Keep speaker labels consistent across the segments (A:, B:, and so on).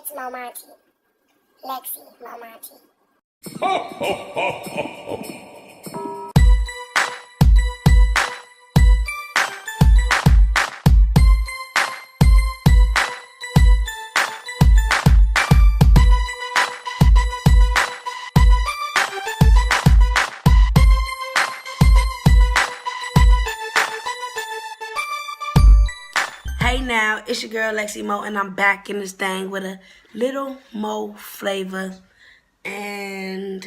A: It's Momonty. Lexi, Momonty.
B: Hey now, it's your girl Lexi Mo, and I'm back in this thing with a little Mo flavor. And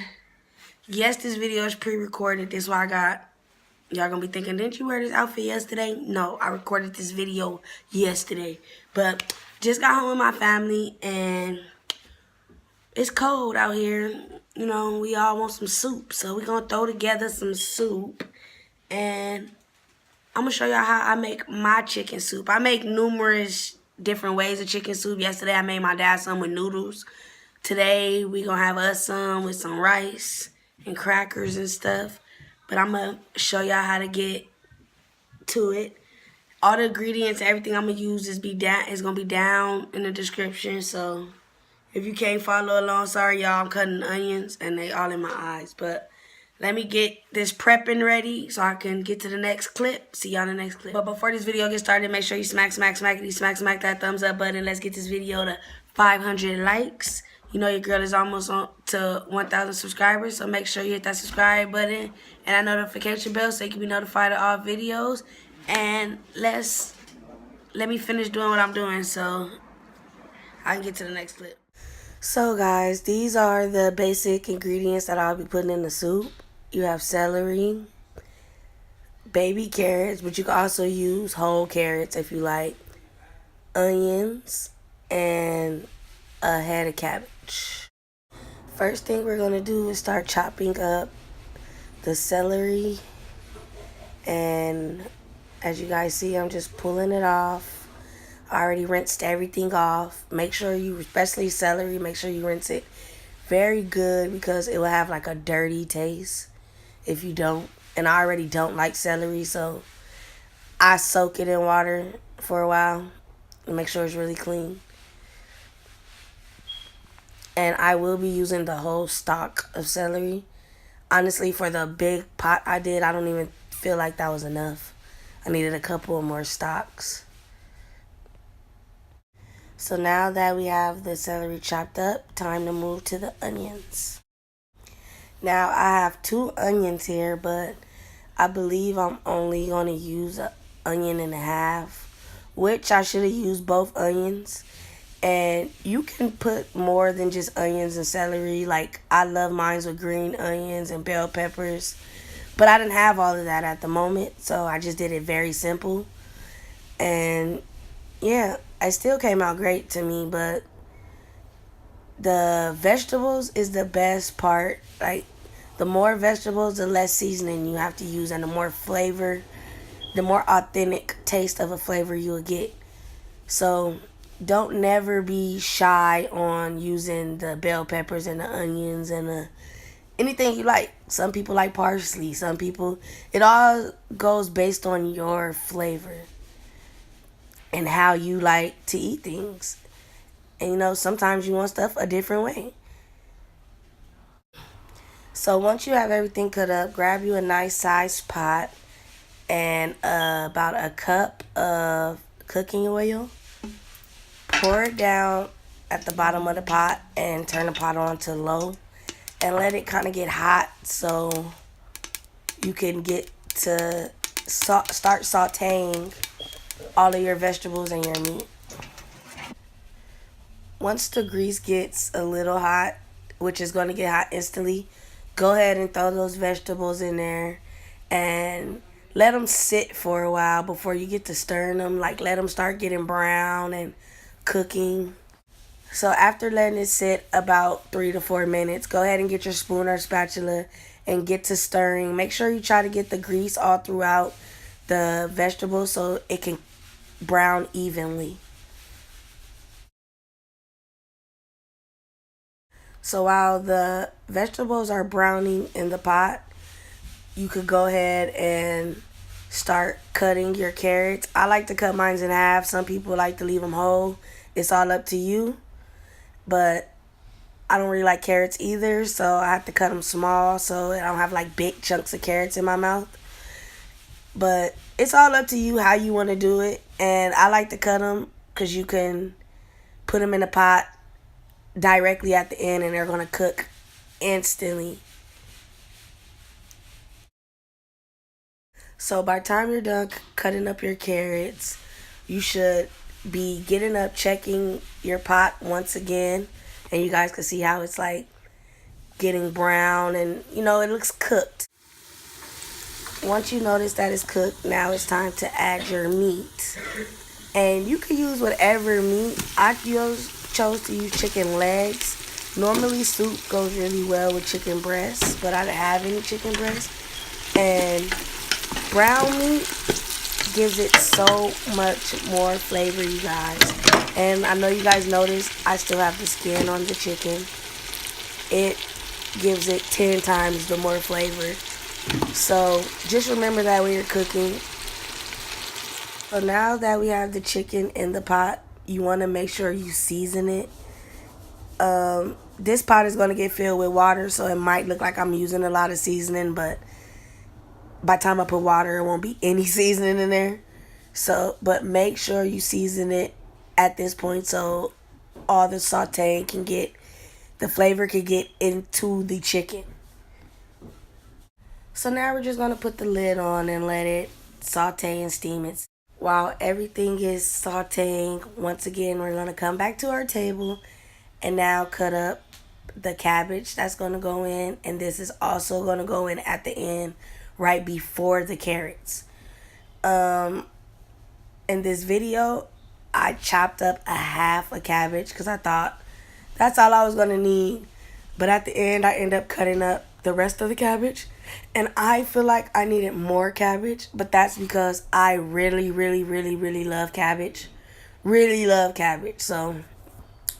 B: yes, this video is pre-recorded. This is why I got, y'all gonna be thinking, didn't you wear this outfit yesterday? No, I recorded this video yesterday. But just got home with my family, and it's cold out here. You know, we all want some soup. So we're gonna throw together some soup. And I'm going to show y'all how I make my chicken soup. I make numerous different ways of chicken soup. Yesterday, I made my dad some with noodles. Today, we going to have us some with some rice and crackers and stuff. But I'm going to show y'all how to get to it. All the ingredients, everything I'm going to use is going to be down in the description. So, if you can't follow along, sorry, y'all. I'm cutting onions, and they all in my eyes. But let me get this prepping ready so I can get to the next clip. See y'all in the next clip. But before this video gets started, make sure you smack that thumbs up button. Let's get this video to 500 likes. You know your girl is almost on to 1,000 subscribers, so make sure you hit that subscribe button and that notification bell so you can be notified of all videos. And let me finish doing what I'm doing so I can get to the next clip. So guys, these are the basic ingredients that I'll be putting in the soup. You have celery, baby carrots, but you can also use whole carrots if you like, onions, and a head of cabbage. First thing we're going to do is start chopping up the celery, and as you guys see, I'm just pulling it off. I already rinsed everything off. Make sure you, especially celery, make sure you rinse it very good because it will have like a dirty taste if you don't. And I already don't like celery, so I soak it in water for a while and make sure it's really clean. And I will be using the whole stalk of celery. Honestly, for the big pot I did, I don't even feel like that was enough. I needed a couple more stalks. So now that we have the celery chopped up, time to move to the onions. Now I have 2 onions here, but I believe I'm only going to use an onion and a half, which I should have used both onions. And you can put more than just onions and celery. Like, I love mine with green onions and bell peppers, but I didn't have all of that at the moment, so I just did it very simple. And yeah, it still came out great to me, but the vegetables is the best part. Like, the more vegetables, the less seasoning you have to use, and the more flavor, the more authentic taste of a flavor you will get. So don't never be shy on using the bell peppers and the onions and anything you like. Some people like parsley. Some people, it all goes based on your flavor and how you like to eat things. And you know, sometimes you want stuff a different way. So once you have everything cut up, grab you a nice sized pot and about a cup of cooking oil. Pour it down at the bottom of the pot and turn the pot on to low. And let it kind of get hot so you can get to start sauteing all of your vegetables and your meat. Once the grease gets a little hot, which is going to get hot instantly, go ahead and throw those vegetables in there and let them sit for a while before you get to stirring them. Like, let them start getting brown and cooking. So after letting it sit about 3 to 4 minutes, go ahead and get your spoon or spatula and get to stirring. Make sure you try to get the grease all throughout the vegetables so it can brown evenly. So while the vegetables are browning in the pot, you could go ahead and start cutting your carrots. I like to cut mine in half. Some people like to leave them whole. It's all up to you. but I don't really like carrots either, so I have to cut them small so I don't have like big chunks of carrots in my mouth. But it's all up to you how you want to do it, and I like to cut them because you can put them in a pot directly at the end and they're going to cook instantly. So by the time you're done cutting up your carrots, you should be getting up, checking your pot once again, and you guys can see how it's like getting brown and it looks cooked. Once you notice that it's cooked, now it's time to add your meat. And you can use whatever meat. I chose to use chicken legs. Normally soup goes really well with chicken breasts, but I didn't have any chicken breasts. And brown meat gives it so much more flavor, you guys. And I know you guys noticed I still have the skin on the chicken. It gives it 10 times the more flavor. So just remember that when you're cooking. So now that we have the chicken in the pot, you want to make sure you season it. This pot is going to get filled with water, so it might look like I'm using a lot of seasoning, but by the time I put water, it won't be any seasoning in there. So, but make sure you season it at this point so all the sauteing can get, the flavor can get into the chicken. So now we're just going to put the lid on and let it saute and steam it. While everything is sauteing, once again, we're going to come back to our table and now cut up the cabbage that's going to go in. And this is also going to go in at the end, right before the carrots. In this video, I chopped up a half a cabbage because I thought that's all I was going to need. But at the end, I ended up cutting up the rest of the cabbage. And I feel like I needed more cabbage, but that's because I really, really, really, really love cabbage. Really love cabbage. So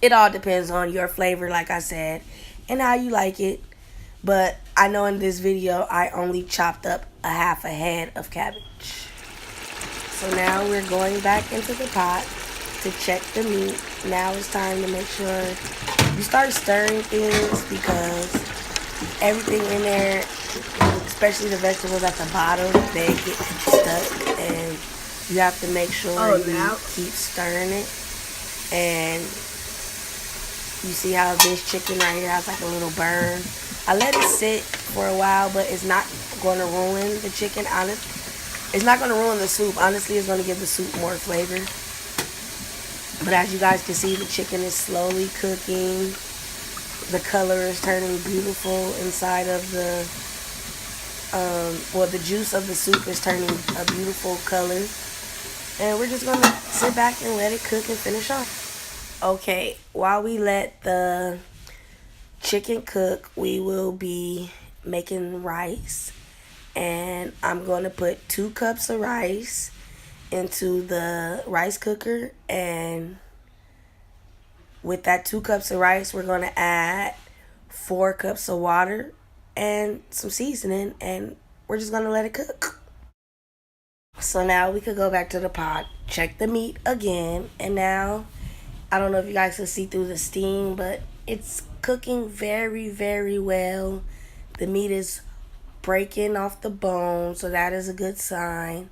B: it all depends on your flavor, like I said, and how you like it. But I know in this video, I only chopped up a half a head of cabbage. So now we're going back into the pot to check the meat. Now it's time to make sure you start stirring things because everything in there, especially the vegetables at the bottom, they get stuck, and you have to make sure you keep stirring it. And you see how this chicken right here has like a little burn. I let it sit for a while, but it's not going to ruin the chicken. It's not going to ruin the soup. Honestly, it's going to give the soup more flavor. But as you guys can see, the chicken is slowly cooking. The color is turning beautiful inside of the, the juice of the soup is turning a beautiful color. And we're just going to sit back and let it cook and finish off. Okay, while we let the chicken cook, we will be making rice. And I'm going to put 2 cups of rice into the rice cooker, and with that 2 cups of rice, we're going to add 4 cups of water and some seasoning, and we're just going to let it cook. So now we could go back to the pot, check the meat again, and now, I don't know if you guys can see through the steam, but it's cooking very, very well. The meat is breaking off the bone, so that is a good sign.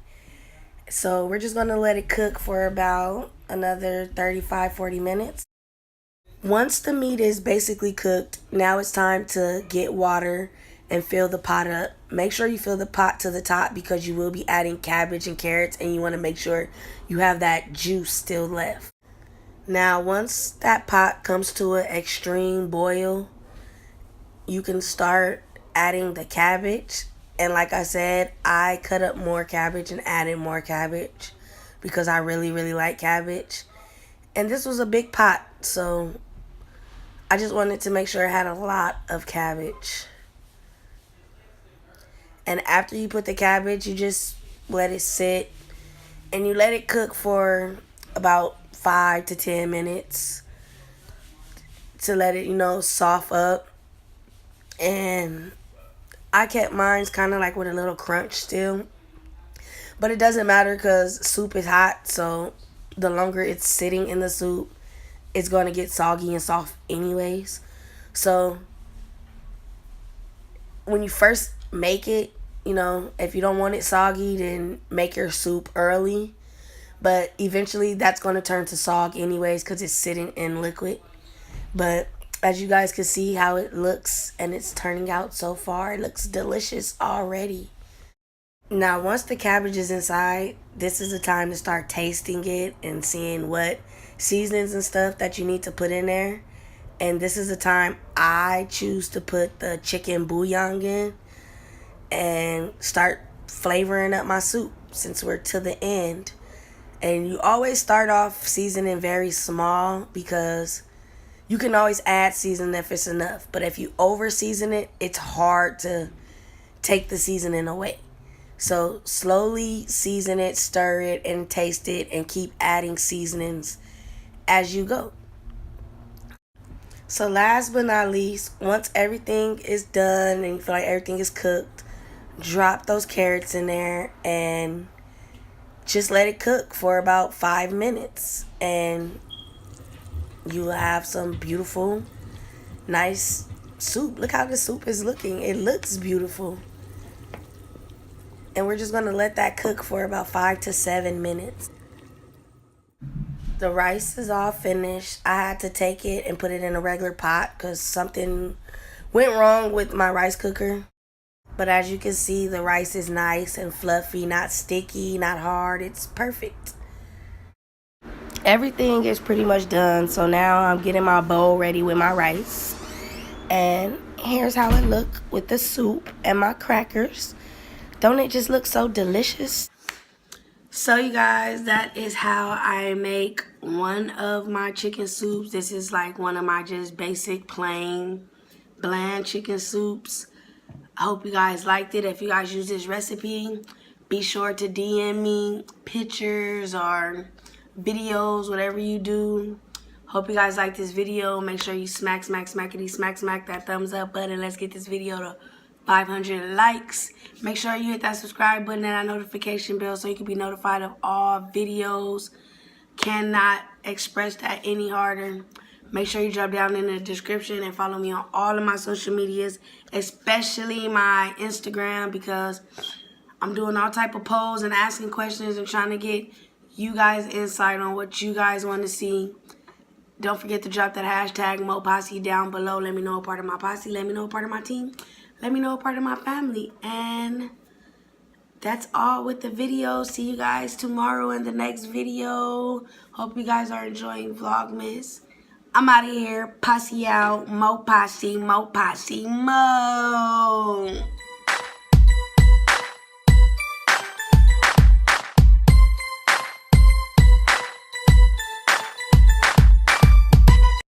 B: So we're just going to let it cook for about another 35-40 minutes. Once the meat is basically cooked, now it's time to get water and fill the pot up. Make sure you fill the pot to the top because you will be adding cabbage and carrots, and you want to make sure you have that juice still left. Now, once that pot comes to an extreme boil, you can start adding the cabbage. And like I said, I cut up more cabbage and added more cabbage because I really, really like cabbage. And this was a big pot, so I just wanted to make sure it had a lot of cabbage. And after you put the cabbage, you just let it sit and you let it cook for about 5 to 10 minutes to let it, soften up. And I kept mine kind of like with a little crunch still. But it doesn't matter because soup is hot, so the longer it's sitting in the soup, it's going to get soggy and soft anyways. So when you first make it, you know, if you don't want it soggy, then make your soup early. But eventually that's going to turn to sog anyways because it's sitting in liquid. But as you guys can see how it looks and it's turning out so far, it looks delicious already. Now, once the cabbage is inside, this is the time to start tasting it and seeing what seasonings and stuff that you need to put in there. And this is the time I choose to put the chicken bouillon in and start flavoring up my soup since we're to the end. And you always start off seasoning very small because you can always add seasoning if it's enough. But if you over season it, it's hard to take the seasoning away. So slowly season it, stir it, and taste it, and keep adding seasonings as you go. So last but not least, once everything is done and you feel like everything is cooked, drop those carrots in there and just let it cook for about 5 minutes. And you will have some beautiful, nice soup. Look how the soup is looking. It looks beautiful. And we're just going to let that cook for about 5 to 7 minutes. The rice is all finished. I had to take it and put it in a regular pot because something went wrong with my rice cooker. But as you can see, the rice is nice and fluffy, not sticky, not hard. It's perfect. Everything is pretty much done. So now I'm getting my bowl ready with my rice. And here's how it looks with the soup and my crackers. Don't it just look so delicious? So you guys, that is how I make one of my chicken soups. This is like one of my just basic plain bland chicken soups. I hope you guys liked it. If you guys use this recipe, be sure to DM me pictures or videos, whatever you do. Hope you guys like this video. Make sure you smack that thumbs up button. Let's get this video to 500 likes. Make sure you hit that subscribe button and that notification bell so you can be notified of all videos. Cannot express that any harder. Make sure you drop down in the description and follow me on all of my social medias, especially my Instagram, because I'm doing all type of polls and asking questions and trying to get you guys insight on what you guys want to see. Don't forget to drop that hashtag MoPosse down below. Let me know a part of my posse. Let me know a part of my team. Let me know a part of my family. And that's all with the video. See you guys tomorrow in the next video. Hope you guys are enjoying Vlogmas. I'm out of here. Posse out. Mo posse, mo posse, mo.